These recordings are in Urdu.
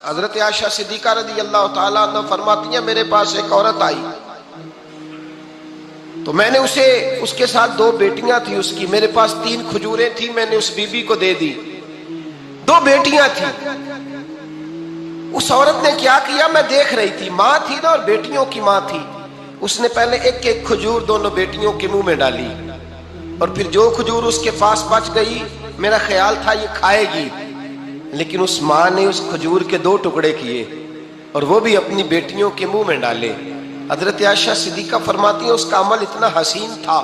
حضرت عائشہ صدیقہ رضی اللہ تعالیٰ عنہ فرماتی ہیں میرے پاس ایک عورت آئی تو میں نے اس کے ساتھ 2 بیٹیاں تھی اس کی، میرے پاس 3 کھجوریں تھی، میں نے اس بی بی کو دے دی، 2 بیٹیاں تھیں۔ اس عورت نے کیا کیا، میں دیکھ رہی تھی، ماں تھی نا اور بیٹیوں کی ماں تھی، اس نے پہلے ایک ایک کھجور دونوں بیٹیوں کے منہ میں ڈالی اور پھر جو کھجور اس کے پاس بچ گئی میرا خیال تھا یہ کھائے گی، لیکن اس ماں نے اس کھجور کے 2 ٹکڑے کیے اور وہ بھی اپنی بیٹیوں کے منہ میں ڈالے۔ حضرت عائشہ صدیقہ فرماتی ہیں اس کا عمل اتنا حسین تھا،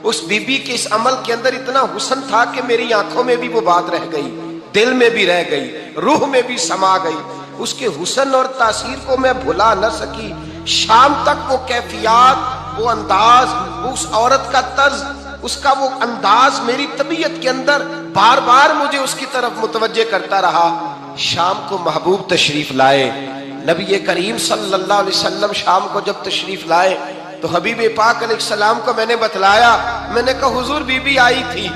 اس بی بی کے اس عمل کے اندر اتنا حسن تھا کہ میری آنکھوں میں بھی وہ بات رہ گئی، دل میں بھی رہ گئی، روح میں بھی سما گئی۔ اس کے حسن اور تاثیر کو میں بھلا نہ سکی، شام تک وہ کیفیات، وہ انداز، اس عورت کا طرز، اس کا وہ انداز میری طبیعت کے اندر بار بار مجھے اس کی طرف متوجہ کرتا رہا۔ شام کو محبوب تشریف لائے، نبی کریم صلی اللہ علیہ وسلم شام کو جب تشریف لائے تو حبیب پاک علیہ السلام کو میں نے بتلایا، میں نے کہا حضور بی بی آئی تھی،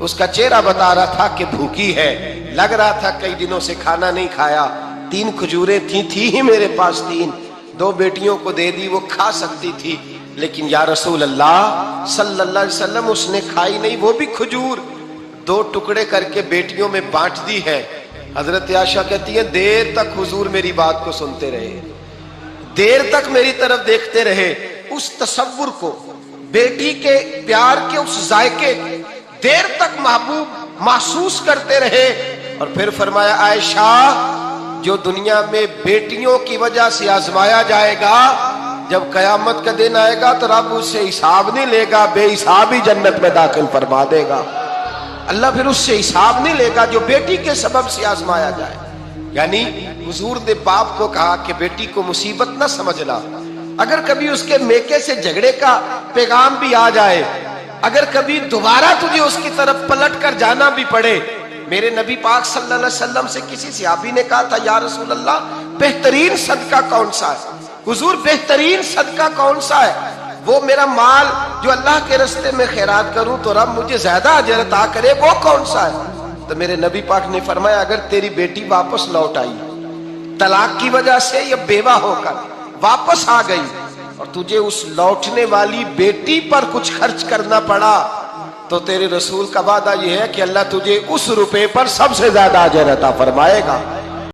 اس کا چہرہ بتا رہا تھا کہ بھوکی ہے، لگ رہا تھا کئی دنوں سے کھانا نہیں کھایا، 3 کھجوریں تھی ہی میرے پاس 3، 2 بیٹیوں کو دے دی، وہ کھا سکتی تھی، لیکن یا رسول اللہ صلی اللہ علیہ وسلم اس نے کھائی نہیں، وہ بھی کھجور 2 ٹکڑے کر کے بیٹیوں میں بانٹ دی ہے۔ حضرت عائشہ کہتی ہے دیر تک حضور میری بات کو سنتے رہے، دیر تک میری طرف دیکھتے رہے، اس تصور کو، بیٹی کے پیار کے اس ذائقے دیر تک محبوب محسوس کرتے رہے، اور پھر فرمایا عائشہ جو دنیا میں بیٹیوں کی وجہ سے آزمایا جائے گا، جب قیامت کا دن آئے گا تو رب اس سے حساب نہیں لے گا، بے حساب ہی جنت میں داخل فرما دے گا۔ اللہ پھر اس سے حساب نہیں لے گا جو بیٹی کے سبب سے آزمایا جائے۔ یعنی حضور نے باپ کو کہا کہ بیٹی کو مصیبت نہ سمجھنا، اگر کبھی اس کے میکے سے جھگڑے کا پیغام بھی آ جائے، اگر کبھی دوبارہ تجھے اس کی طرف پلٹ کر جانا بھی پڑے، میرے نبی پاک صلی اللہ علیہ وسلم سے کسی صحابی نے کہا تھا یا رسول اللہ بہترین صدقہ کون سا ہے؟ حضور بہترین صدقہ کون سا ہے؟ وہ میرا مال جو اللہ کے راستے میں خیرات کروں تو رب مجھے زیادہ اجر عطا کرے، وہ کون سا ہے؟ تو میرے نبی پاک نے فرمایا اگر تیری بیٹی واپس لوٹ آئی، طلاق کی وجہ سے یا بیوہ ہو کر واپس آ گئی، اور تجھے اس لوٹنے والی بیٹی پر کچھ خرچ کرنا پڑا، تو تیرے رسول کا وعدہ یہ ہے کہ اللہ تجھے اس روپے پر سب سے زیادہ اجر عطا فرمائے گا۔